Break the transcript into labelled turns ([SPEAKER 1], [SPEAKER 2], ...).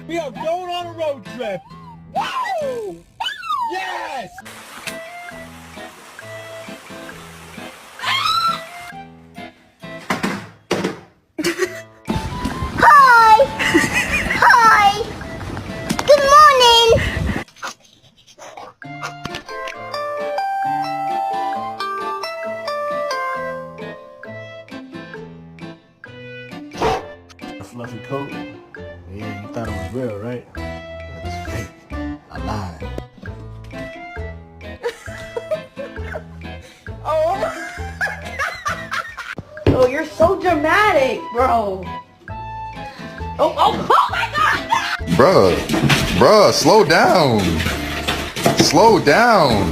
[SPEAKER 1] We are going on a road trip. Woo! Yes!
[SPEAKER 2] Hi! Hi! Good morning!
[SPEAKER 3] A fluffy coat? Yeah, you thought it was real, right? It's fake. I lied.
[SPEAKER 4] Oh, you're so dramatic, bro. Oh my God!
[SPEAKER 5] Bruh, slow down. Slow down.